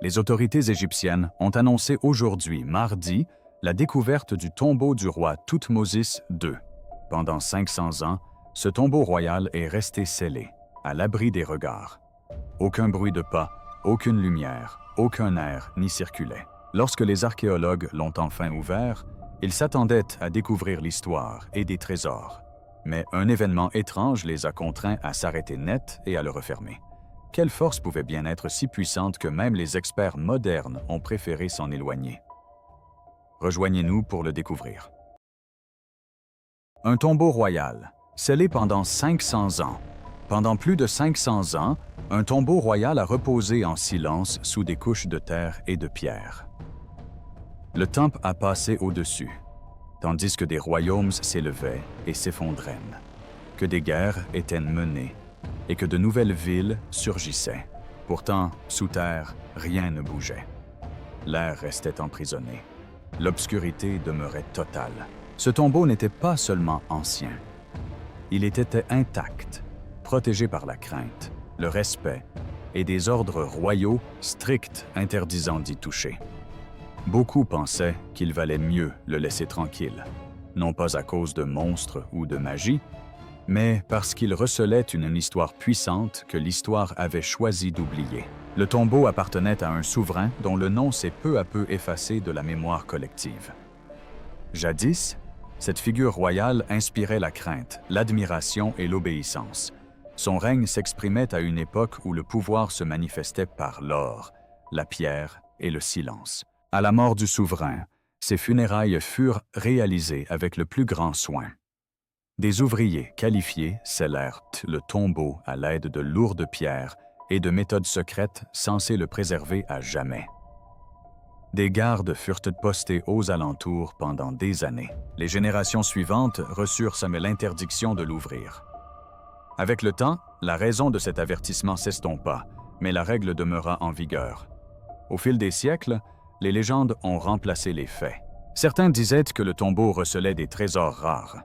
Les autorités égyptiennes ont annoncé aujourd'hui, mardi, la découverte du tombeau du roi Thoutmôsis II. Pendant 500 ans, ce tombeau royal est resté scellé, à l'abri des regards. Aucun bruit de pas, aucune lumière, aucun air n'y circulait. Lorsque les archéologues l'ont enfin ouvert, ils s'attendaient à découvrir l'histoire et des trésors. Mais un événement étrange les a contraints à s'arrêter net et à le refermer. Quelle force pouvait bien être si puissante que même les experts modernes ont préféré s'en éloigner? Rejoignez-nous pour le découvrir. Un tombeau royal, scellé pendant 500 ans. Pendant plus de 500 ans, un tombeau royal a reposé en silence sous des couches de terre et de pierre. Le temps a passé au-dessus, tandis que des royaumes s'élevaient et s'effondraient, que des guerres étaient menées et que de nouvelles villes surgissaient. Pourtant, sous terre, rien ne bougeait. L'air restait emprisonné. L'obscurité demeurait totale. Ce tombeau n'était pas seulement ancien. Il était intact, protégé par la crainte, le respect et des ordres royaux stricts interdisant d'y toucher. Beaucoup pensaient qu'il valait mieux le laisser tranquille, non pas à cause de monstres ou de magie, mais parce qu'il recelait une histoire puissante que l'histoire avait choisi d'oublier. Le tombeau appartenait à un souverain dont le nom s'est peu à peu effacé de la mémoire collective. Jadis, cette figure royale inspirait la crainte, l'admiration et l'obéissance. Son règne s'exprimait à une époque où le pouvoir se manifestait par l'or, la pierre et le silence. À la mort du souverain, ses funérailles furent réalisées avec le plus grand soin. Des ouvriers qualifiés scellèrent le tombeau à l'aide de lourdes pierres et de méthodes secrètes censées le préserver à jamais. Des gardes furent postés aux alentours pendant des années. Les générations suivantes reçurent seulement l'interdiction de l'ouvrir. Avec le temps, la raison de cet avertissement s'estompa, mais la règle demeura en vigueur. Au fil des siècles, les légendes ont remplacé les faits. Certains disaient que le tombeau recelait des trésors rares.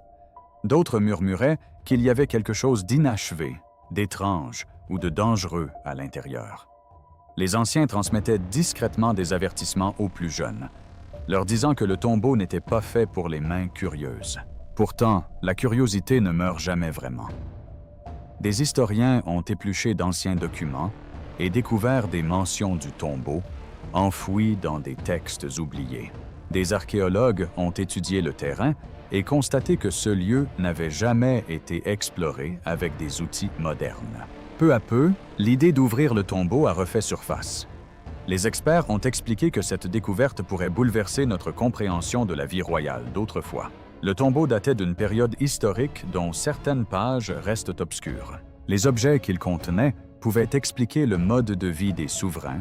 D'autres murmuraient qu'il y avait quelque chose d'inachevé, d'étrange ou de dangereux à l'intérieur. Les anciens transmettaient discrètement des avertissements aux plus jeunes, leur disant que le tombeau n'était pas fait pour les mains curieuses. Pourtant, la curiosité ne meurt jamais vraiment. Des historiens ont épluché d'anciens documents et découvert des mentions du tombeau, enfouis dans des textes oubliés. Des archéologues ont étudié le terrain et constaté que ce lieu n'avait jamais été exploré avec des outils modernes. Peu à peu, l'idée d'ouvrir le tombeau a refait surface. Les experts ont expliqué que cette découverte pourrait bouleverser notre compréhension de la vie royale d'autrefois. Le tombeau datait d'une période historique dont certaines pages restent obscures. Les objets qu'il contenait pouvaient expliquer le mode de vie des souverains,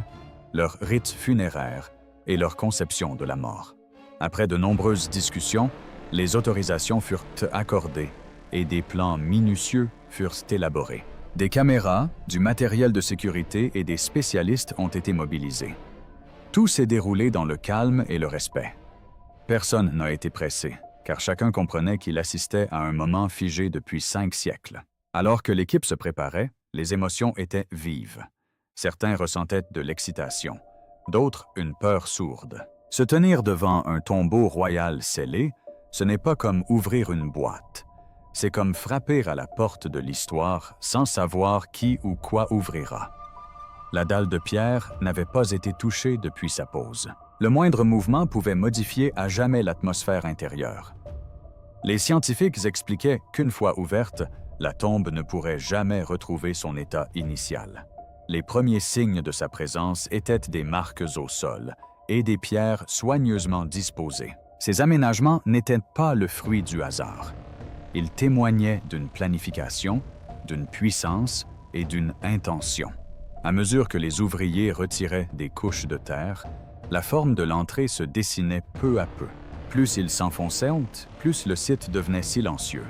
leurs rites funéraires et leur conception de la mort. Après de nombreuses discussions, les autorisations furent accordées et des plans minutieux furent élaborés. Des caméras, du matériel de sécurité et des spécialistes ont été mobilisés. Tout s'est déroulé dans le calme et le respect. Personne n'a été pressé, car chacun comprenait qu'il assistait à un moment figé depuis 5 siècles. Alors que l'équipe se préparait, les émotions étaient vives. Certains ressentaient de l'excitation, d'autres une peur sourde. Se tenir devant un tombeau royal scellé, ce n'est pas comme ouvrir une boîte. C'est comme frapper à la porte de l'histoire sans savoir qui ou quoi ouvrira. La dalle de pierre n'avait pas été touchée depuis sa pose. Le moindre mouvement pouvait modifier à jamais l'atmosphère intérieure. Les scientifiques expliquaient qu'une fois ouverte, la tombe ne pourrait jamais retrouver son état initial. Les premiers signes de sa présence étaient des marques au sol et des pierres soigneusement disposées. Ces aménagements n'étaient pas le fruit du hasard. Ils témoignaient d'une planification, d'une puissance et d'une intention. À mesure que les ouvriers retiraient des couches de terre, la forme de l'entrée se dessinait peu à peu. Plus ils s'enfonçaient, plus le site devenait silencieux.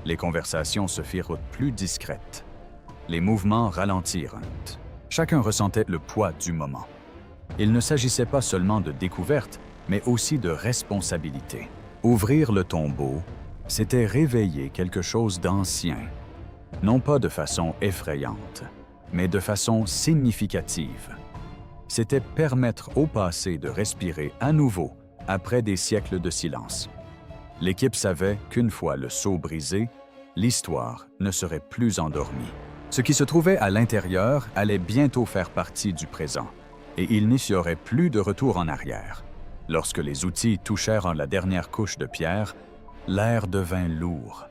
Les conversations se firent plus discrètes. Les mouvements ralentirent. Chacun ressentait le poids du moment. Il ne s'agissait pas seulement de découverte, mais aussi de responsabilité. Ouvrir le tombeau, c'était réveiller quelque chose d'ancien, non pas de façon effrayante, mais de façon significative. c'était permettre au passé de respirer à nouveau après des siècles de silence. L'équipe savait qu'une fois le sceau brisé, l'histoire ne serait plus endormie. Ce qui se trouvait à l'intérieur allait bientôt faire partie du présent, et il n'y aurait plus de retour en arrière. Lorsque les outils touchèrent la dernière couche de pierre, l'air devint lourd.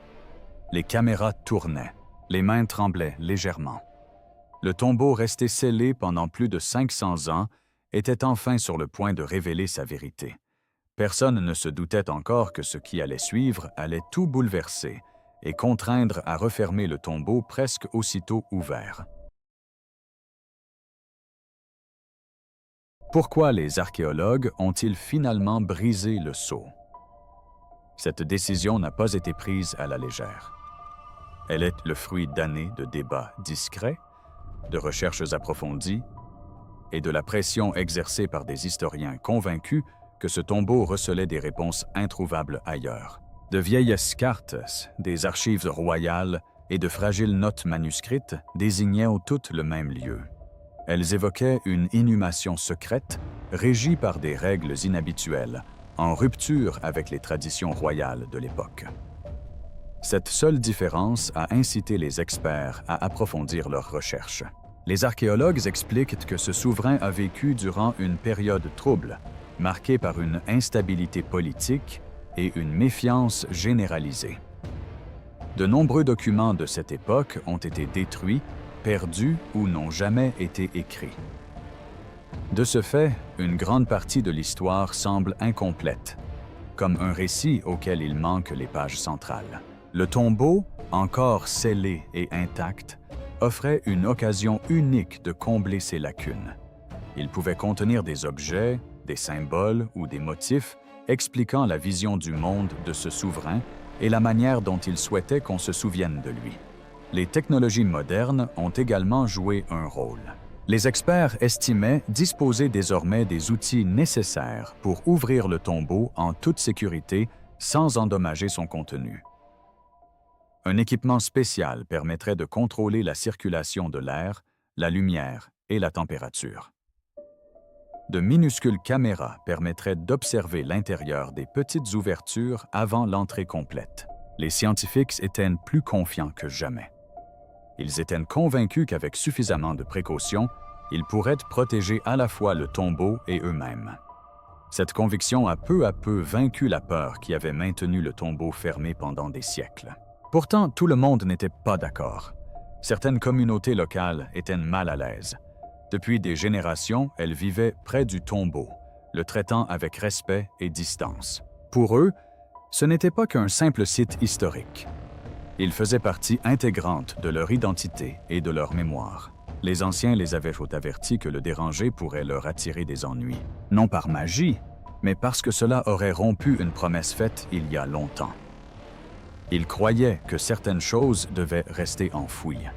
Les caméras tournaient, les mains tremblaient légèrement. Le tombeau resté scellé pendant plus de 500 ans était enfin sur le point de révéler sa vérité. Personne ne se doutait encore que ce qui allait suivre allait tout bouleverser et contraindre à refermer le tombeau presque aussitôt ouvert. Pourquoi les archéologues ont-ils finalement brisé le sceau? Cette décision n'a pas été prise à la légère. Elle est le fruit d'années de débats discrets, de recherches approfondies et de la pression exercée par des historiens convaincus que ce tombeau recelait des réponses introuvables ailleurs. De vieilles cartes, des archives royales et de fragiles notes manuscrites désignaient toutes le même lieu. Elles évoquaient une inhumation secrète, régie par des règles inhabituelles, en rupture avec les traditions royales de l'époque. Cette seule différence a incité les experts à approfondir leurs recherches. Les archéologues expliquent que ce souverain a vécu durant une période trouble, marquée par une instabilité politique et une méfiance généralisée. De nombreux documents de cette époque ont été détruits, perdus ou n'ont jamais été écrits. De ce fait, une grande partie de l'histoire semble incomplète, comme un récit auquel il manque les pages centrales. Le tombeau, encore scellé et intact, offrait une occasion unique de combler ces lacunes. Il pouvait contenir des objets, des symboles ou des motifs expliquant la vision du monde de ce souverain et la manière dont il souhaitait qu'on se souvienne de lui. Les technologies modernes ont également joué un rôle. Les experts estimaient disposer désormais des outils nécessaires pour ouvrir le tombeau en toute sécurité sans endommager son contenu. Un équipement spécial permettrait de contrôler la circulation de l'air, la lumière et la température. De minuscules caméras permettraient d'observer l'intérieur des petites ouvertures avant l'entrée complète. Les scientifiques étaient plus confiants que jamais. Ils étaient convaincus qu'avec suffisamment de précautions, ils pourraient protéger à la fois le tombeau et eux-mêmes. Cette conviction a peu à peu vaincu la peur qui avait maintenu le tombeau fermé pendant des siècles. Pourtant, tout le monde n'était pas d'accord. Certaines communautés locales étaient mal à l'aise. Depuis des générations, elles vivaient près du tombeau, le traitant avec respect et distance. Pour eux, ce n'était pas qu'un simple site historique. Il faisait partie intégrante de leur identité et de leur mémoire. Les anciens les avaient avertis que le déranger pourrait leur attirer des ennuis. Non par magie, mais parce que cela aurait rompu une promesse faite il y a longtemps. Ils croyaient que certaines choses devaient rester enfouies.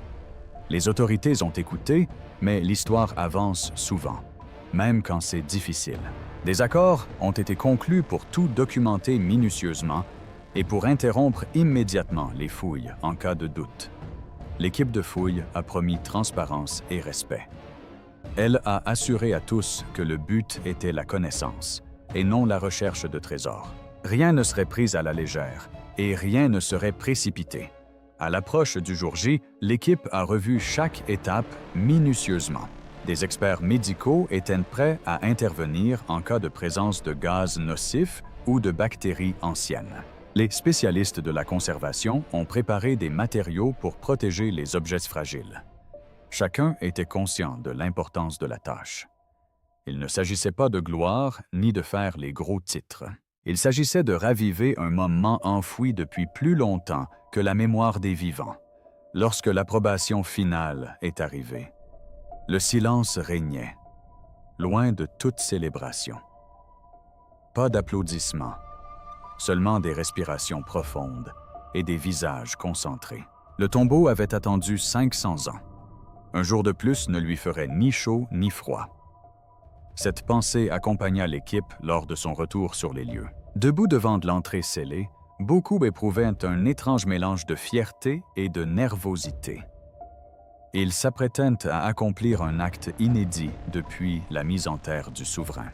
Les autorités ont écouté, mais l'histoire avance souvent, même quand c'est difficile. Des accords ont été conclus pour tout documenter minutieusement et pour interrompre immédiatement les fouilles en cas de doute. L'équipe de fouilles a promis transparence et respect. Elle a assuré à tous que le but était la connaissance et non la recherche de trésors. Rien ne serait pris à la légère et rien ne serait précipité. À l'approche du jour J, l'équipe a revu chaque étape minutieusement. Des experts médicaux étaient prêts à intervenir en cas de présence de gaz nocifs ou de bactéries anciennes. Les spécialistes de la conservation ont préparé des matériaux pour protéger les objets fragiles. Chacun était conscient de l'importance de la tâche. Il ne s'agissait pas de gloire ni de faire les gros titres. Il s'agissait de raviver un moment enfoui depuis plus longtemps que la mémoire des vivants. Lorsque l'approbation finale est arrivée, le silence régnait, loin de toute célébration. Pas d'applaudissements, seulement des respirations profondes et des visages concentrés. Le tombeau avait attendu 500 ans. Un jour de plus ne lui ferait ni chaud ni froid. Cette pensée accompagna l'équipe lors de son retour sur les lieux. Debout devant l'entrée scellée, beaucoup éprouvaient un étrange mélange de fierté et de nervosité. Ils s'apprêtaient à accomplir un acte inédit depuis la mise en terre du souverain.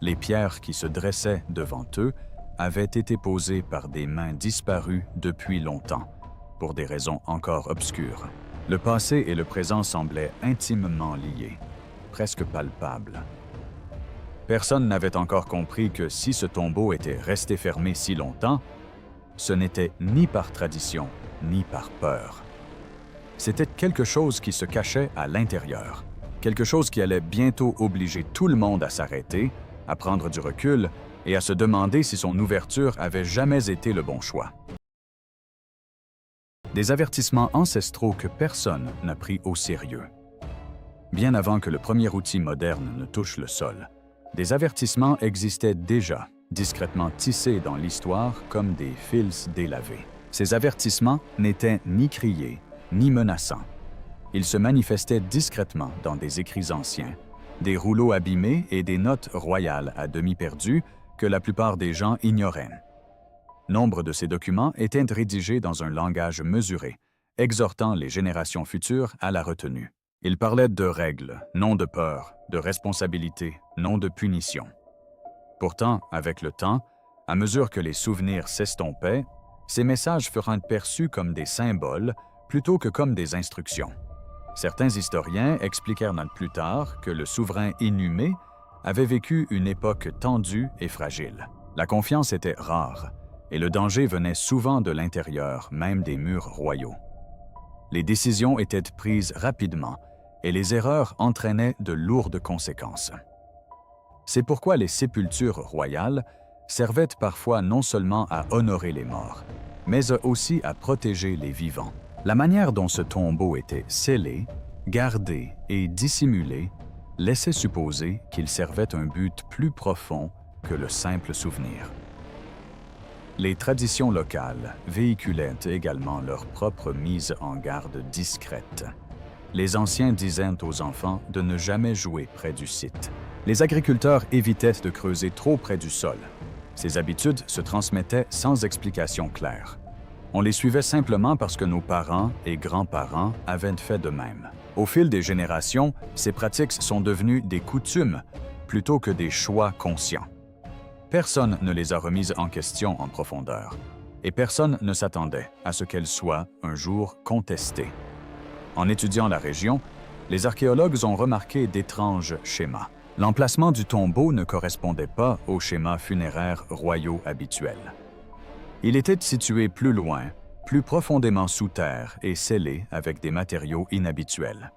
Les pierres qui se dressaient devant eux avaient été posées par des mains disparues depuis longtemps, pour des raisons encore obscures. Le passé et le présent semblaient intimement liés, presque palpables. Personne n'avait encore compris que si ce tombeau était resté fermé si longtemps, ce n'était ni par tradition, ni par peur. C'était quelque chose qui se cachait à l'intérieur, quelque chose qui allait bientôt obliger tout le monde à s'arrêter, à prendre du recul et à se demander si son ouverture avait jamais été le bon choix. Des avertissements ancestraux que personne n'a pris au sérieux. Bien avant que le premier outil moderne ne touche le sol, des avertissements existaient déjà, discrètement tissés dans l'histoire comme des fils délavés. Ces avertissements n'étaient ni criés, ni menaçants. Ils se manifestaient discrètement dans des écrits anciens, des rouleaux abîmés et des notes royales à demi perdues que la plupart des gens ignoraient. Nombre de ces documents étaient rédigés dans un langage mesuré, exhortant les générations futures à la retenue. Ils parlaient de règles, non de peur, de responsabilité, non de punition. Pourtant, avec le temps, à mesure que les souvenirs s'estompaient, ces messages furent perçus comme des symboles plutôt que comme des instructions. Certains historiens expliquèrent plus tard que le souverain inhumé avait vécu une époque tendue et fragile. La confiance était rare, et le danger venait souvent de l'intérieur, même des murs royaux. Les décisions étaient prises rapidement, et les erreurs entraînaient de lourdes conséquences. C'est pourquoi les sépultures royales servaient parfois non seulement à honorer les morts, mais aussi à protéger les vivants. La manière dont ce tombeau était scellé, gardé et dissimulé laissait supposer qu'il servait un but plus profond que le simple souvenir. Les traditions locales véhiculaient également leur propre mise en garde discrète. Les anciens disaient aux enfants de ne jamais jouer près du site. Les agriculteurs évitaient de creuser trop près du sol. Ces habitudes se transmettaient sans explication claire. On les suivait simplement parce que nos parents et grands-parents avaient fait de même. Au fil des générations, ces pratiques sont devenues des coutumes plutôt que des choix conscients. Personne ne les a remises en question en profondeur, et personne ne s'attendait à ce qu'elles soient un jour contestées. En étudiant la région, les archéologues ont remarqué d'étranges schémas. L'emplacement du tombeau ne correspondait pas aux schémas funéraires royaux habituels. Il était situé plus loin, plus profondément sous terre et scellé avec des matériaux inhabituels.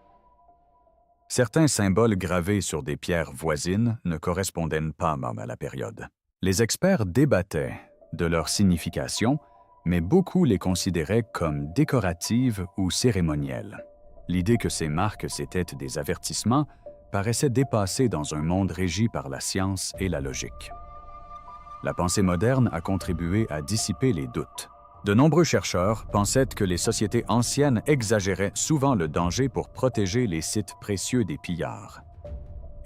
Certains symboles gravés sur des pierres voisines ne correspondaient pas à la période. Les experts débattaient de leur signification, mais beaucoup les considéraient comme décoratives ou cérémonielles. L'idée que ces marques étaient des avertissements paraissait dépassée dans un monde régi par la science et la logique. La pensée moderne a contribué à dissiper les doutes. De nombreux chercheurs pensaient que les sociétés anciennes exagéraient souvent le danger pour protéger les sites précieux des pillards.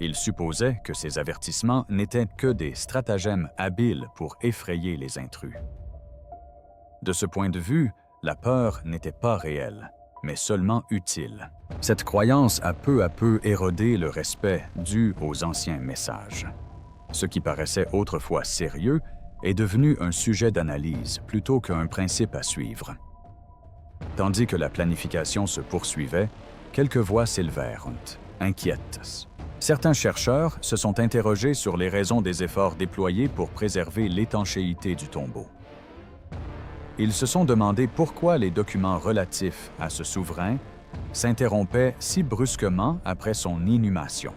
Ils supposaient que ces avertissements n'étaient que des stratagèmes habiles pour effrayer les intrus. De ce point de vue, la peur n'était pas réelle, mais seulement utile. Cette croyance a peu à peu érodé le respect dû aux anciens messages. Ce qui paraissait autrefois sérieux est devenu un sujet d'analyse plutôt qu'un principe à suivre. Tandis que la planification se poursuivait, quelques voix s'élevèrent, inquiètes. Certains chercheurs se sont interrogés sur les raisons des efforts déployés pour préserver l'étanchéité du tombeau. Ils se sont demandé pourquoi les documents relatifs à ce souverain s'interrompaient si brusquement après son inhumation.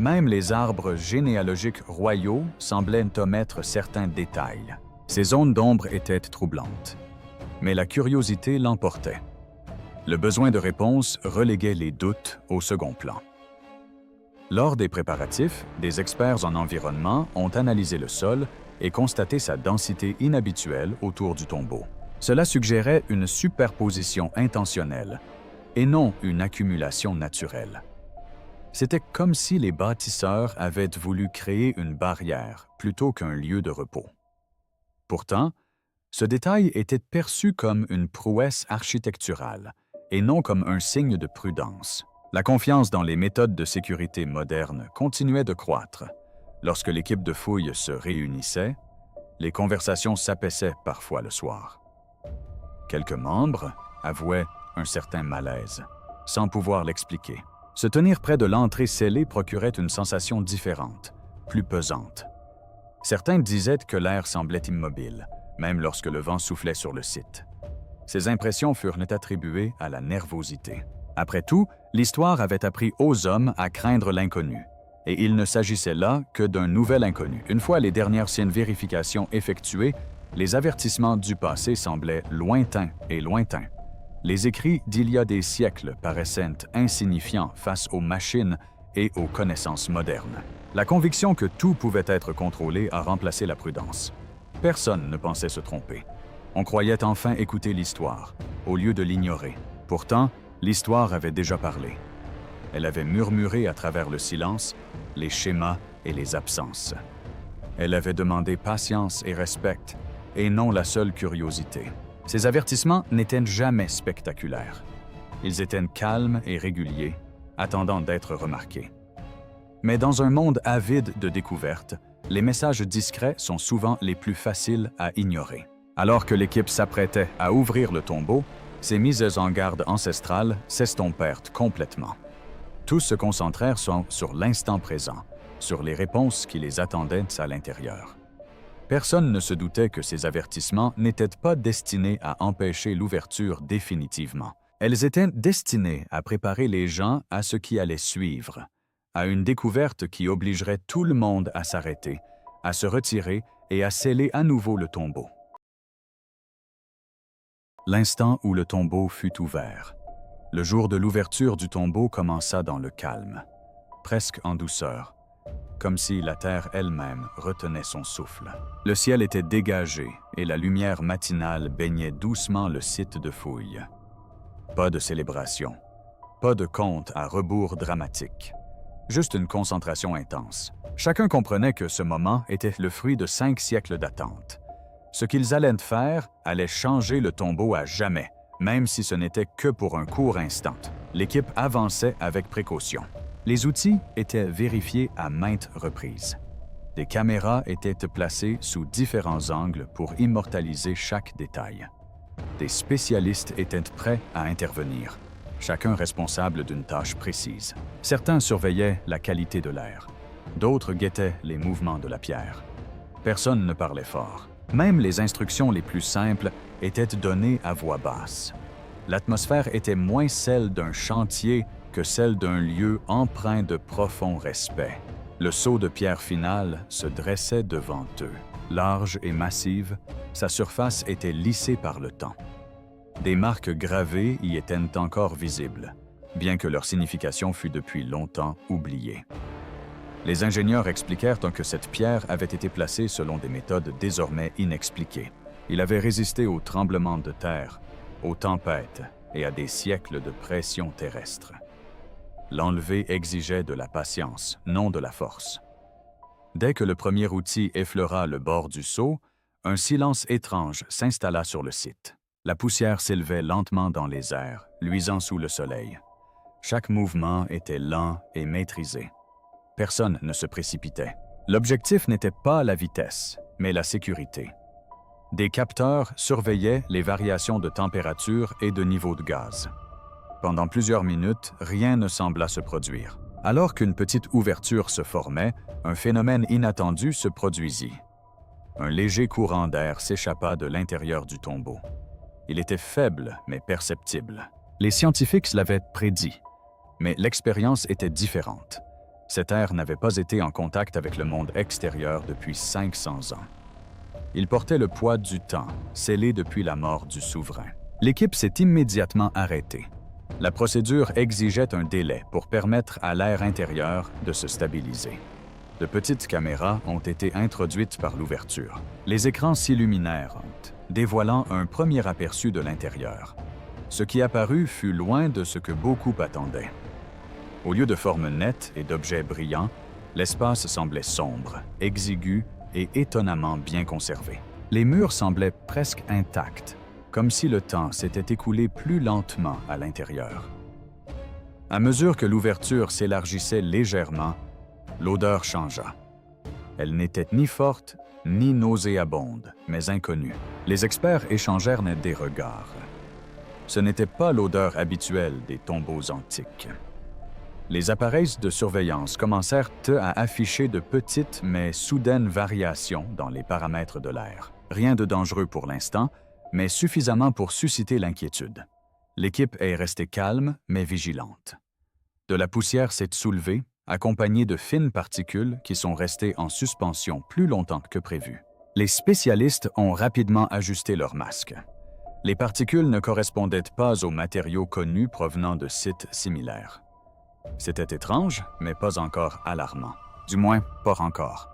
Même les arbres généalogiques royaux semblaient omettre certains détails. Ces zones d'ombre étaient troublantes, mais la curiosité l'emportait. Le besoin de réponse reléguait les doutes au second plan. Lors des préparatifs, des experts en environnement ont analysé le sol et constaté sa densité inhabituelle autour du tombeau. Cela suggérait une superposition intentionnelle et non une accumulation naturelle. C'était comme si les bâtisseurs avaient voulu créer une barrière plutôt qu'un lieu de repos. Pourtant, ce détail était perçu comme une prouesse architecturale et non comme un signe de prudence. La confiance dans les méthodes de sécurité modernes continuait de croître. Lorsque l'équipe de fouille se réunissait, les conversations s'apaissaient parfois le soir. Quelques membres avouaient un certain malaise, sans pouvoir l'expliquer. Se tenir près de l'entrée scellée procurait une sensation différente, plus pesante. Certains disaient que l'air semblait immobile, même lorsque le vent soufflait sur le site. Ces impressions furent attribuées à la nervosité. Après tout, l'histoire avait appris aux hommes à craindre l'inconnu, et il ne s'agissait là que d'un nouvel inconnu. Une fois les dernières vérifications effectuées, les avertissements du passé semblaient lointains et lointains. Les écrits d'il y a des siècles paraissaient insignifiants face aux machines et aux connaissances modernes. La conviction que tout pouvait être contrôlé a remplacé la prudence. Personne ne pensait se tromper. On croyait enfin écouter l'histoire, au lieu de l'ignorer. Pourtant, l'histoire avait déjà parlé. Elle avait murmuré à travers le silence, les schémas et les absences. Elle avait demandé patience et respect, et non la seule curiosité. Ces avertissements n'étaient jamais spectaculaires. Ils étaient calmes et réguliers, attendant d'être remarqués. Mais dans un monde avide de découvertes, les messages discrets sont souvent les plus faciles à ignorer. Alors que l'équipe s'apprêtait à ouvrir le tombeau, ces mises en garde ancestrales s'estompèrent complètement. Tous se concentrèrent sur l'instant présent, sur les réponses qui les attendaient à l'intérieur. Personne ne se doutait que ces avertissements n'étaient pas destinés à empêcher l'ouverture définitivement. Elles étaient destinées à préparer les gens à ce qui allait suivre, à une découverte qui obligerait tout le monde à s'arrêter, à se retirer et à sceller à nouveau le tombeau. L'instant où le tombeau fut ouvert. Le jour de l'ouverture du tombeau commença dans le calme, presque en douceur, comme si la terre elle-même retenait son souffle. Le ciel était dégagé et la lumière matinale baignait doucement le site de fouille. Pas de célébration, pas de conte à rebours dramatique, juste une concentration intense. Chacun comprenait que ce moment était le fruit de 5 siècles d'attente. Ce qu'ils allaient faire allait changer le tombeau à jamais, même si ce n'était que pour un court instant. L'équipe avançait avec précaution. Les outils étaient vérifiés à maintes reprises. Des caméras étaient placées sous différents angles pour immortaliser chaque détail. Des spécialistes étaient prêts à intervenir, chacun responsable d'une tâche précise. Certains surveillaient la qualité de l'air, d'autres guettaient les mouvements de la pierre. Personne ne parlait fort. Même les instructions les plus simples étaient données à voix basse. L'atmosphère était moins celle d'un chantier que celle d'un lieu empreint de profond respect. Le seau de pierre final se dressait devant eux. Large et massive, sa surface était lissée par le temps. Des marques gravées y étaient encore visibles, bien que leur signification fût depuis longtemps oubliée. Les ingénieurs expliquèrent que cette pierre avait été placée selon des méthodes désormais inexpliquées. Il avait résisté aux tremblements de terre, aux tempêtes et à des siècles de pression terrestre. L'enlever exigeait de la patience, non de la force. Dès que le premier outil effleura le bord du seau, un silence étrange s'installa sur le site. La poussière s'élevait lentement dans les airs, luisant sous le soleil. Chaque mouvement était lent et maîtrisé. Personne ne se précipitait. L'objectif n'était pas la vitesse, mais la sécurité. Des capteurs surveillaient les variations de température et de niveau de gaz. Pendant plusieurs minutes, rien ne sembla se produire. Alors qu'une petite ouverture se formait, un phénomène inattendu se produisit. Un léger courant d'air s'échappa de l'intérieur du tombeau. Il était faible, mais perceptible. Les scientifiques l'avaient prédit, mais l'expérience était différente. Cet air n'avait pas été en contact avec le monde extérieur depuis 500 ans. Il portait le poids du temps, scellé depuis la mort du souverain. L'équipe s'est immédiatement arrêtée. La procédure exigeait un délai pour permettre à l'air intérieur de se stabiliser. De petites caméras ont été introduites par l'ouverture. Les écrans s'illuminèrent, dévoilant un premier aperçu de l'intérieur. Ce qui apparut fut loin de ce que beaucoup attendaient. Au lieu de formes nettes et d'objets brillants, l'espace semblait sombre, exigu et étonnamment bien conservé. Les murs semblaient presque intacts, comme si le temps s'était écoulé plus lentement à l'intérieur. À mesure que l'ouverture s'élargissait légèrement, l'odeur changea. Elle n'était ni forte ni nauséabonde, mais inconnue. Les experts échangèrent des regards. Ce n'était pas l'odeur habituelle des tombeaux antiques. Les appareils de surveillance commencèrent à afficher de petites mais soudaines variations dans les paramètres de l'air. Rien de dangereux pour l'instant, mais suffisamment pour susciter l'inquiétude. L'équipe est restée calme mais vigilante. De la poussière s'est soulevée, accompagnée de fines particules qui sont restées en suspension plus longtemps que prévu. Les spécialistes ont rapidement ajusté leurs masques. Les particules ne correspondaient pas aux matériaux connus provenant de sites similaires. C'était étrange, mais pas encore alarmant. Du moins, pas encore.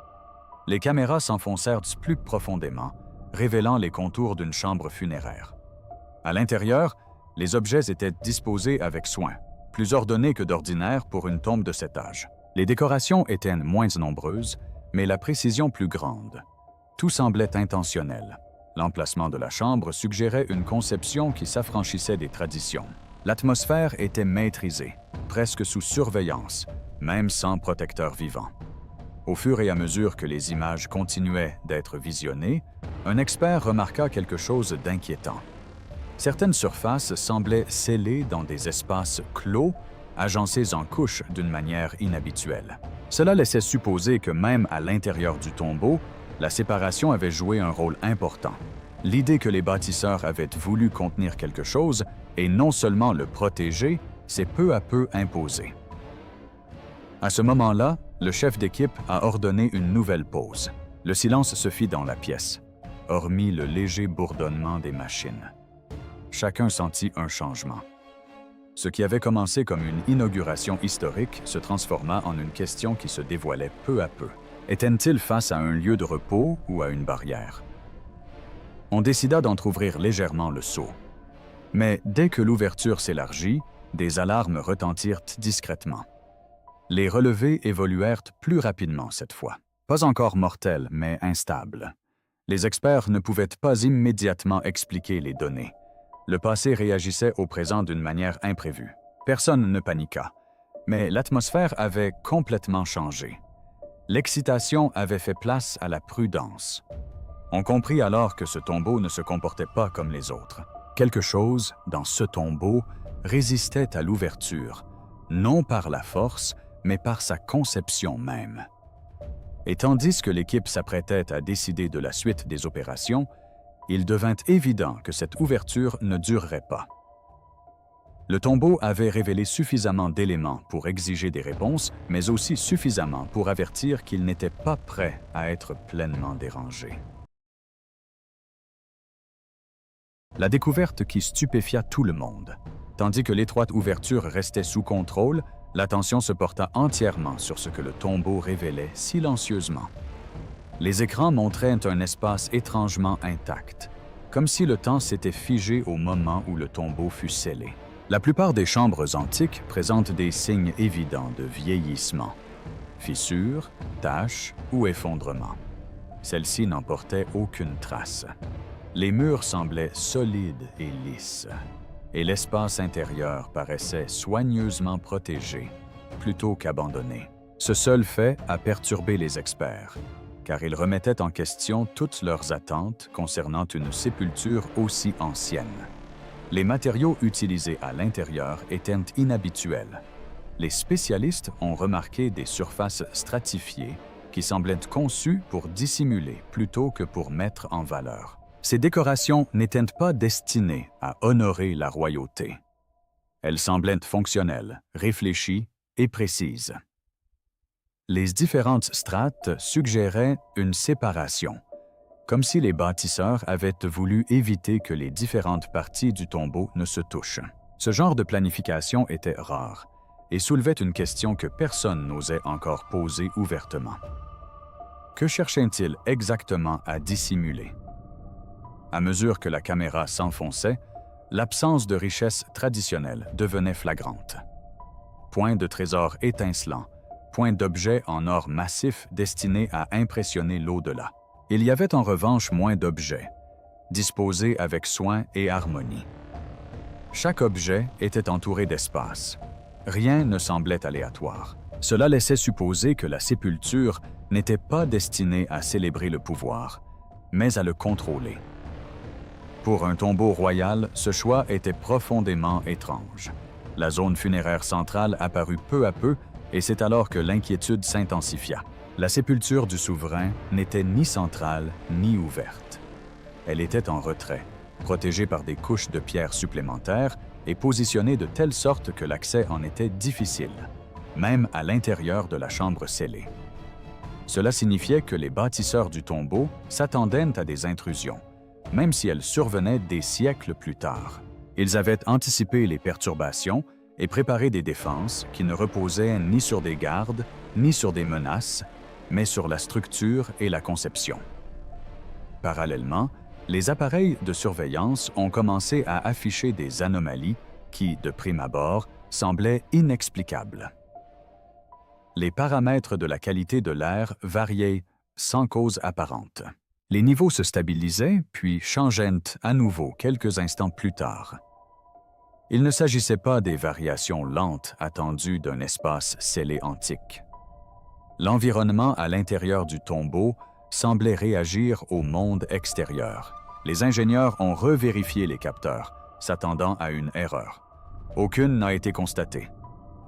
Les caméras s'enfoncèrent plus profondément, révélant les contours d'une chambre funéraire. À l'intérieur, les objets étaient disposés avec soin, plus ordonnés que d'ordinaire pour une tombe de cet âge. Les décorations étaient moins nombreuses, mais la précision plus grande. Tout semblait intentionnel. L'emplacement de la chambre suggérait une conception qui s'affranchissait des traditions. L'atmosphère était maîtrisée, presque sous surveillance, même sans protecteur vivant. Au fur et à mesure que les images continuaient d'être visionnées, un expert remarqua quelque chose d'inquiétant. Certaines surfaces semblaient scellées dans des espaces clos, agencés en couches d'une manière inhabituelle. Cela laissait supposer que même à l'intérieur du tombeau, la séparation avait joué un rôle important. L'idée que les bâtisseurs avaient voulu contenir quelque chose et non seulement le protéger, s'est peu à peu imposée. À ce moment-là, le chef d'équipe a ordonné une nouvelle pause. Le silence se fit dans la pièce, hormis le léger bourdonnement des machines. Chacun sentit un changement. Ce qui avait commencé comme une inauguration historique se transforma en une question qui se dévoilait peu à peu. Étaient-ils face à un lieu de repos ou à une barrière? On décida d'entrouvrir légèrement le seau. Mais dès que l'ouverture s'élargit, des alarmes retentirent discrètement. Les relevés évoluèrent plus rapidement cette fois. Pas encore mortels, mais instables. Les experts ne pouvaient pas immédiatement expliquer les données. Le passé réagissait au présent d'une manière imprévue. Personne ne paniqua, mais l'atmosphère avait complètement changé. L'excitation avait fait place à la prudence. On comprit alors que ce tombeau ne se comportait pas comme les autres. Quelque chose, dans ce tombeau, résistait à l'ouverture, non par la force, mais par sa conception même. Et tandis que l'équipe s'apprêtait à décider de la suite des opérations, il devint évident que cette ouverture ne durerait pas. Le tombeau avait révélé suffisamment d'éléments pour exiger des réponses, mais aussi suffisamment pour avertir qu'il n'était pas prêt à être pleinement dérangé. La découverte qui stupéfia tout le monde. Tandis que l'étroite ouverture restait sous contrôle, l'attention se porta entièrement sur ce que le tombeau révélait silencieusement. Les écrans montraient un espace étrangement intact, comme si le temps s'était figé au moment où le tombeau fut scellé. La plupart des chambres antiques présentent des signes évidents de vieillissement, fissures, taches ou effondrements. Celle-ci n'en portait aucune trace. Les murs semblaient solides et lisses, et l'espace intérieur paraissait soigneusement protégé, plutôt qu'abandonné. Ce seul fait a perturbé les experts, car il remettait en question toutes leurs attentes concernant une sépulture aussi ancienne. Les matériaux utilisés à l'intérieur étaient inhabituels. Les spécialistes ont remarqué des surfaces stratifiées qui semblaient conçues pour dissimuler plutôt que pour mettre en valeur. Ces décorations n'étaient pas destinées à honorer la royauté. Elles semblaient fonctionnelles, réfléchies et précises. Les différentes strates suggéraient une séparation, comme si les bâtisseurs avaient voulu éviter que les différentes parties du tombeau ne se touchent. Ce genre de planification était rare et soulevait une question que personne n'osait encore poser ouvertement. Que cherchaient-ils exactement à dissimuler? À mesure que la caméra s'enfonçait, l'absence de richesse traditionnelle devenait flagrante. Point de trésors étincelants, point d'objets en or massif destinés à impressionner l'au-delà. Il y avait en revanche moins d'objets, disposés avec soin et harmonie. Chaque objet était entouré d'espace. Rien ne semblait aléatoire. Cela laissait supposer que la sépulture n'était pas destinée à célébrer le pouvoir, mais à le contrôler. Pour un tombeau royal, ce choix était profondément étrange. La zone funéraire centrale apparut peu à peu et c'est alors que l'inquiétude s'intensifia. La sépulture du souverain n'était ni centrale ni ouverte. Elle était en retrait, protégée par des couches de pierres supplémentaires et positionnée de telle sorte que l'accès en était difficile, même à l'intérieur de la chambre scellée. Cela signifiait que les bâtisseurs du tombeau s'attendaient à des intrusions, même si elles survenaient des siècles plus tard. Ils avaient anticipé les perturbations et préparé des défenses qui ne reposaient ni sur des gardes, ni sur des menaces, mais sur la structure et la conception. Parallèlement, les appareils de surveillance ont commencé à afficher des anomalies qui, de prime abord, semblaient inexplicables. Les paramètres de la qualité de l'air variaient sans cause apparente. Les niveaux se stabilisaient, puis changeaient à nouveau quelques instants plus tard. Il ne s'agissait pas des variations lentes attendues d'un espace scellé antique. L'environnement à l'intérieur du tombeau semblait réagir au monde extérieur. Les ingénieurs ont revérifié les capteurs, s'attendant à une erreur. Aucune n'a été constatée.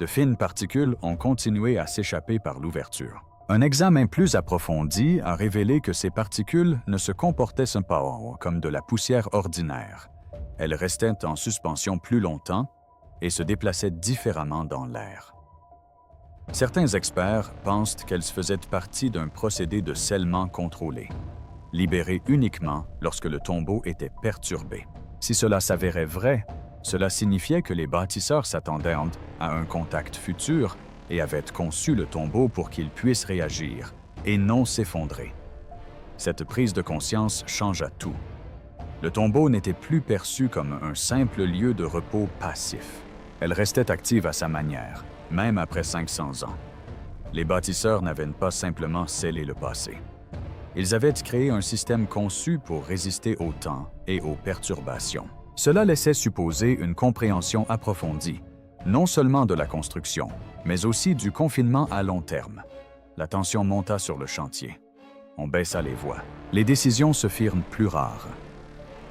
De fines particules ont continué à s'échapper par l'ouverture. Un examen plus approfondi a révélé que ces particules ne se comportaient pas comme de la poussière ordinaire. Elles restaient en suspension plus longtemps et se déplaçaient différemment dans l'air. Certains experts pensent qu'elles faisaient partie d'un procédé de scellement contrôlé, libéré uniquement lorsque le tombeau était perturbé. Si cela s'avérait vrai, cela signifiait que les bâtisseurs s'attendaient à un contact futur et avaient conçu le tombeau pour qu'il puisse réagir et non s'effondrer. Cette prise de conscience changea tout. Le tombeau n'était plus perçu comme un simple lieu de repos passif. Elle restait active à sa manière, même après 500 ans. Les bâtisseurs n'avaient pas simplement scellé le passé. Ils avaient créé un système conçu pour résister au temps et aux perturbations. Cela laissait supposer une compréhension approfondie, non seulement de la construction, mais aussi du confinement à long terme. La tension monta sur le chantier. On baissa les voix. Les décisions se firent plus rares.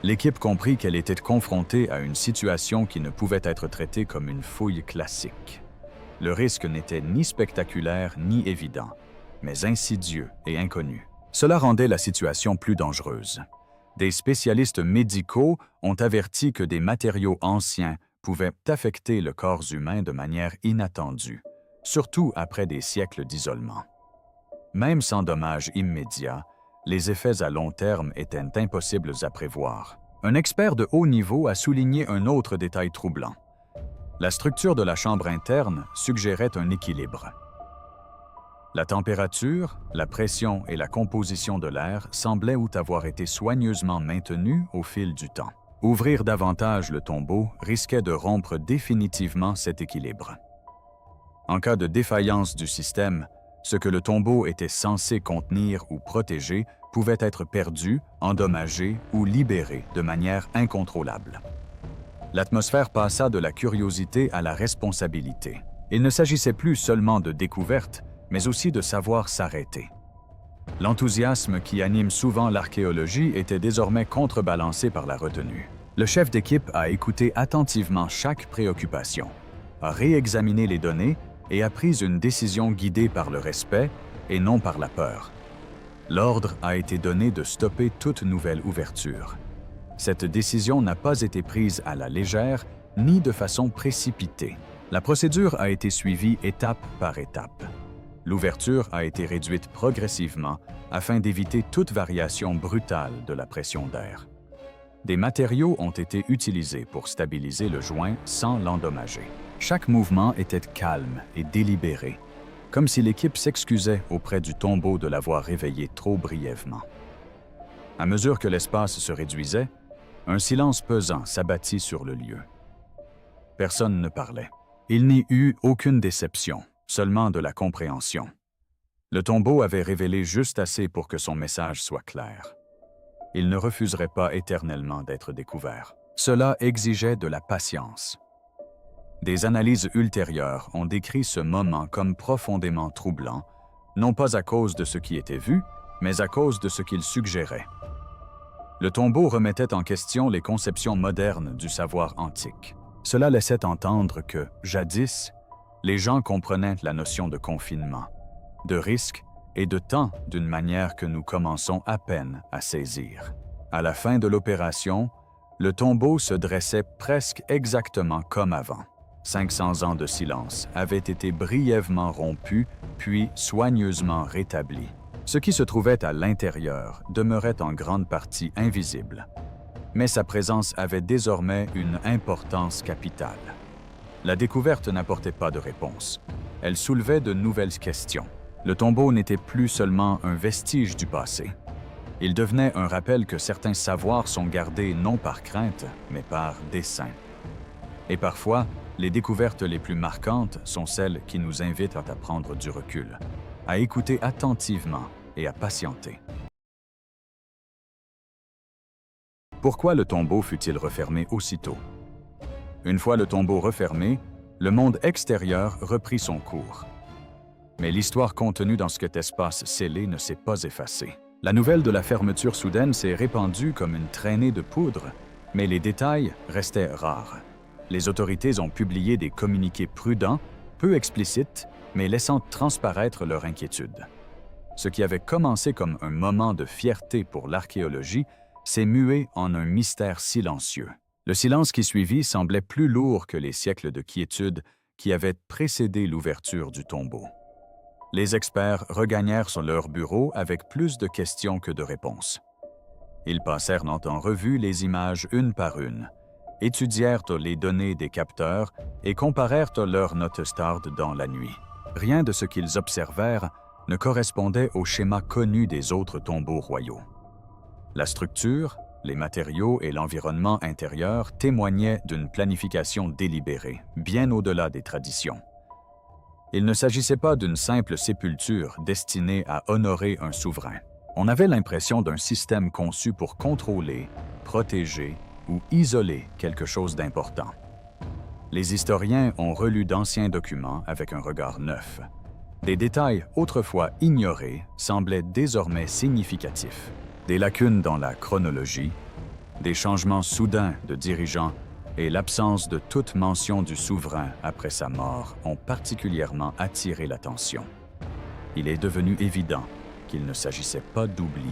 L'équipe comprit qu'elle était confrontée à une situation qui ne pouvait être traitée comme une fouille classique. Le risque n'était ni spectaculaire ni évident, mais insidieux et inconnu. Cela rendait la situation plus dangereuse. Des spécialistes médicaux ont averti que des matériaux anciens pouvaient affecter le corps humain de manière inattendue, surtout après des siècles d'isolement. Même sans dommages immédiats, les effets à long terme étaient impossibles à prévoir. Un expert de haut niveau a souligné un autre détail troublant. La structure de la chambre interne suggérait un équilibre. La température, la pression et la composition de l'air semblaient avoir été soigneusement maintenues au fil du temps. Ouvrir davantage le tombeau risquait de rompre définitivement cet équilibre. En cas de défaillance du système, ce que le tombeau était censé contenir ou protéger pouvait être perdu, endommagé ou libéré de manière incontrôlable. L'atmosphère passa de la curiosité à la responsabilité. Il ne s'agissait plus seulement de découverte, mais aussi de savoir s'arrêter. L'enthousiasme qui anime souvent l'archéologie était désormais contrebalancé par la retenue. Le chef d'équipe a écouté attentivement chaque préoccupation, a réexaminé les données et a pris une décision guidée par le respect et non par la peur. L'ordre a été donné de stopper toute nouvelle ouverture. Cette décision n'a pas été prise à la légère ni de façon précipitée. La procédure a été suivie étape par étape. L'ouverture a été réduite progressivement afin d'éviter toute variation brutale de la pression d'air. Des matériaux ont été utilisés pour stabiliser le joint sans l'endommager. Chaque mouvement était calme et délibéré, comme si l'équipe s'excusait auprès du tombeau de l'avoir réveillé trop brièvement. À mesure que l'espace se réduisait, un silence pesant s'abattit sur le lieu. Personne ne parlait. Il n'y eut aucune déception, seulement de la compréhension. Le tombeau avait révélé juste assez pour que son message soit clair. il ne refuserait pas éternellement d'être découvert. Cela exigeait de la patience. Des analyses ultérieures ont décrit ce moment comme profondément troublant, non pas à cause de ce qui était vu, mais à cause de ce qu'il suggérait. Le tombeau remettait en question les conceptions modernes du savoir antique. Cela laissait entendre que, jadis, les gens comprenaient la notion de confinement, de risque et de temps d'une manière que nous commençons à peine à saisir. À la fin de l'opération, le tombeau se dressait presque exactement comme avant. 500 ans de silence avaient été brièvement rompus, puis soigneusement rétablis. Ce qui se trouvait à l'intérieur demeurait en grande partie invisible, mais sa présence avait désormais une importance capitale. La découverte n'apportait pas de réponse. Elle soulevait de nouvelles questions. Le tombeau n'était plus seulement un vestige du passé. Il devenait un rappel que certains savoirs sont gardés non par crainte, mais par dessein. Et parfois, les découvertes les plus marquantes sont celles qui nous invitent à prendre du recul, à écouter attentivement et à patienter. Pourquoi le tombeau fut-il refermé aussitôt? Une fois le tombeau refermé, le monde extérieur reprit son cours. Mais l'histoire contenue dans cet espace scellé ne s'est pas effacée. La nouvelle de la fermeture soudaine s'est répandue comme une traînée de poudre, mais les détails restaient rares. Les autorités ont publié des communiqués prudents, peu explicites, mais laissant transparaître leur inquiétude. Ce qui avait commencé comme un moment de fierté pour l'archéologie s'est mué en un mystère silencieux. Le silence qui suivit semblait plus lourd que les siècles de quiétude qui avaient précédé l'ouverture du tombeau. Les experts regagnèrent sur leur bureau avec plus de questions que de réponses. Ils passèrent en revue les images une par une, étudièrent les données des capteurs et comparèrent leurs notes stars dans la nuit. Rien de ce qu'ils observèrent ne correspondait au schéma connu des autres tombeaux royaux. La structure, les matériaux et l'environnement intérieur témoignaient d'une planification délibérée, bien au-delà des traditions. Il ne s'agissait pas d'une simple sépulture destinée à honorer un souverain. On avait l'impression d'un système conçu pour contrôler, protéger ou isoler quelque chose d'important. Les historiens ont relu d'anciens documents avec un regard neuf. Des détails autrefois ignorés semblaient désormais significatifs. Des lacunes dans la chronologie, des changements soudains de dirigeants et l'absence de toute mention du souverain après sa mort ont particulièrement attiré l'attention. Il est devenu évident qu'il ne s'agissait pas d'oubli.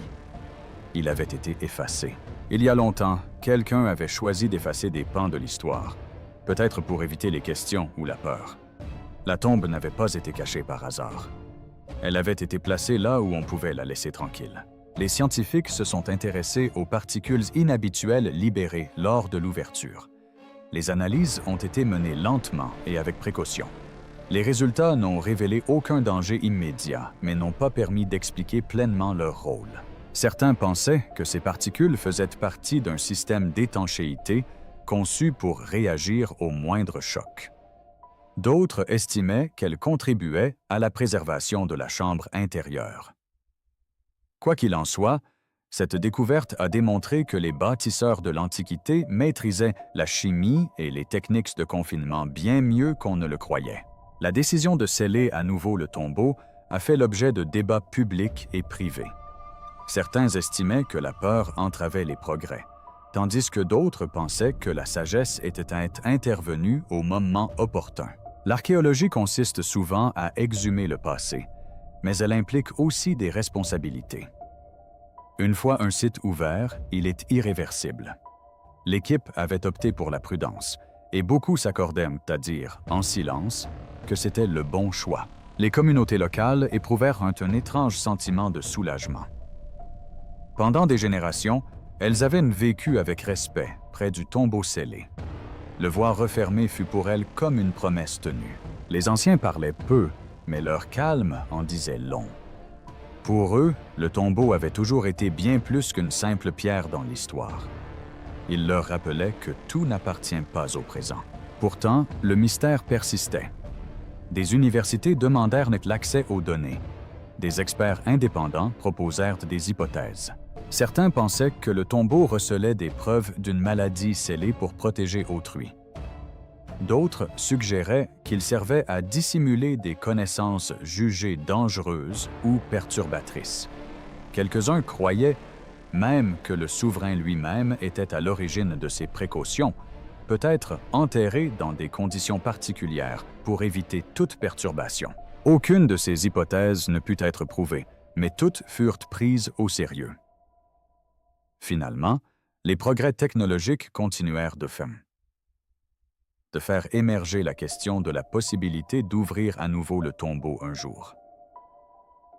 Il avait été effacé. Il y a longtemps, quelqu'un avait choisi d'effacer des pans de l'histoire, peut-être pour éviter les questions ou la peur. La tombe n'avait pas été cachée par hasard. Elle avait été placée là où on pouvait la laisser tranquille. Les scientifiques se sont intéressés aux particules inhabituelles libérées lors de l'ouverture. Les analyses ont été menées lentement et avec précaution. Les résultats n'ont révélé aucun danger immédiat, mais n'ont pas permis d'expliquer pleinement leur rôle. Certains pensaient que ces particules faisaient partie d'un système d'étanchéité conçu pour réagir au moindre choc. D'autres estimaient qu'elles contribuaient à la préservation de la chambre intérieure. Quoi qu'il en soit, cette découverte a démontré que les bâtisseurs de l'Antiquité maîtrisaient la chimie et les techniques de confinement bien mieux qu'on ne le croyait. La décision de sceller à nouveau le tombeau a fait l'objet de débats publics et privés. Certains estimaient que la peur entravait les progrès, tandis que d'autres pensaient que la sagesse était à être intervenue au moment opportun. L'archéologie consiste souvent à exhumer le passé, mais elle implique aussi des responsabilités. Une fois un site ouvert, il est irréversible. L'équipe avait opté pour la prudence, et beaucoup s'accordèrent à dire, en silence, que c'était le bon choix. Les communautés locales éprouvèrent un étrange sentiment de soulagement. Pendant des générations, elles avaient vécu avec respect près du tombeau scellé. Le voir refermé fut pour elles comme une promesse tenue. Les anciens parlaient peu, mais leur calme en disait long. Pour eux, le tombeau avait toujours été bien plus qu'une simple pierre dans l'histoire. Il leur rappelait que tout n'appartient pas au présent. Pourtant, le mystère persistait. Des universités demandèrent l'accès aux données. Des experts indépendants proposèrent des hypothèses. Certains pensaient que le tombeau recelait des preuves d'une maladie scellée pour protéger autrui. D'autres suggéraient qu'il servait à dissimuler des connaissances jugées dangereuses ou perturbatrices. Quelques-uns croyaient même que le souverain lui-même était à l'origine de ces précautions, peut-être enterré dans des conditions particulières pour éviter toute perturbation. Aucune de ces hypothèses ne put être prouvée, mais toutes furent prises au sérieux. Finalement, les progrès technologiques continuèrent de faire émerger la question de la possibilité d'ouvrir à nouveau le tombeau un jour.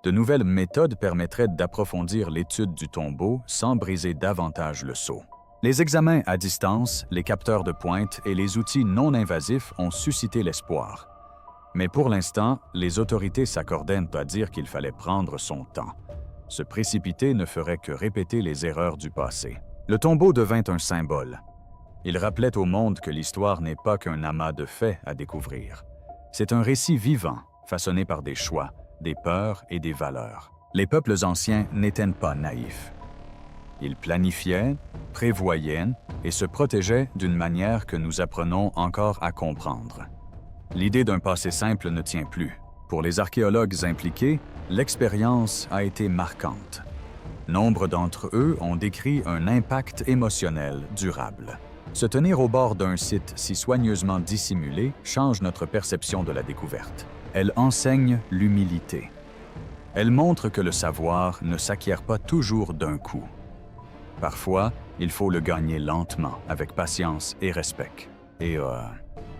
De nouvelles méthodes permettraient d'approfondir l'étude du tombeau sans briser davantage le sceau. Les examens à distance, les capteurs de pointe et les outils non invasifs ont suscité l'espoir. Mais pour l'instant, les autorités s'accordaient à dire qu'il fallait prendre son temps. Se précipiter ne ferait que répéter les erreurs du passé. Le tombeau devint un symbole. Il rappelait au monde que l'histoire n'est pas qu'un amas de faits à découvrir. C'est un récit vivant, façonné par des choix, des peurs et des valeurs. Les peuples anciens n'étaient pas naïfs. Ils planifiaient, prévoyaient et se protégeaient d'une manière que nous apprenons encore à comprendre. L'idée d'un passé simple ne tient plus. Pour les archéologues impliqués, l'expérience a été marquante. Nombre d'entre eux ont décrit un impact émotionnel durable. Se tenir au bord d'un site si soigneusement dissimulé change notre perception de la découverte. Elle enseigne l'humilité. Elle montre que le savoir ne s'acquiert pas toujours d'un coup. Parfois, il faut le gagner lentement, avec patience et respect. Et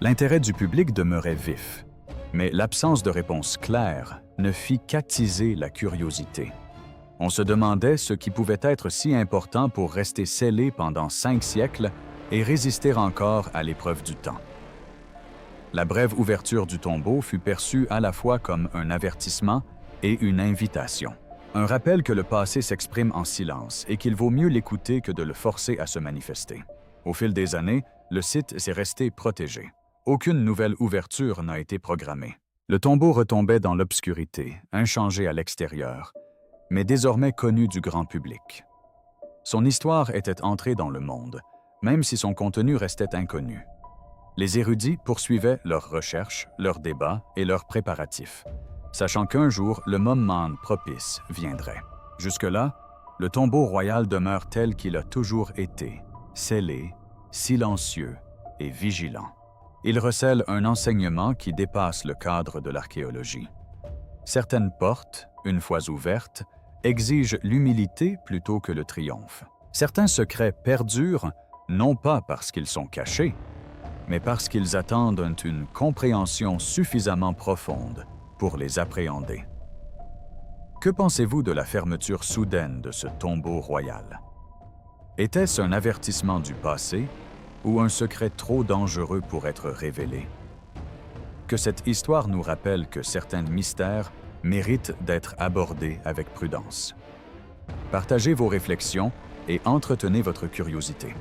l'intérêt du public demeurait vif, mais l'absence de réponse claire ne fit qu'attiser la curiosité. On se demandait ce qui pouvait être si important pour rester scellé pendant 5 siècles et résister encore à l'épreuve du temps. La brève ouverture du tombeau fut perçue à la fois comme un avertissement et une invitation. Un rappel que le passé s'exprime en silence et qu'il vaut mieux l'écouter que de le forcer à se manifester. Au fil des années, le site s'est resté protégé. Aucune nouvelle ouverture n'a été programmée. Le tombeau retombait dans l'obscurité, inchangé à l'extérieur, mais désormais connu du grand public. Son histoire était entrée dans le monde, même si son contenu restait inconnu. Les érudits poursuivaient leurs recherches, leurs débats et leurs préparatifs, sachant qu'un jour, le moment propice viendrait. Jusque-là, le tombeau royal demeure tel qu'il a toujours été, scellé, silencieux et vigilant. Il recèle un enseignement qui dépasse le cadre de l'archéologie. Certaines portes, une fois ouvertes, exigent l'humilité plutôt que le triomphe. Certains secrets perdurent, non pas parce qu'ils sont cachés, mais parce qu'ils attendent une compréhension suffisamment profonde pour les appréhender. Que pensez-vous de la fermeture soudaine de ce tombeau royal? Était-ce un avertissement du passé ou un secret trop dangereux pour être révélé? Que cette histoire nous rappelle que certains mystères méritent d'être abordés avec prudence. Partagez vos réflexions et entretenez votre curiosité.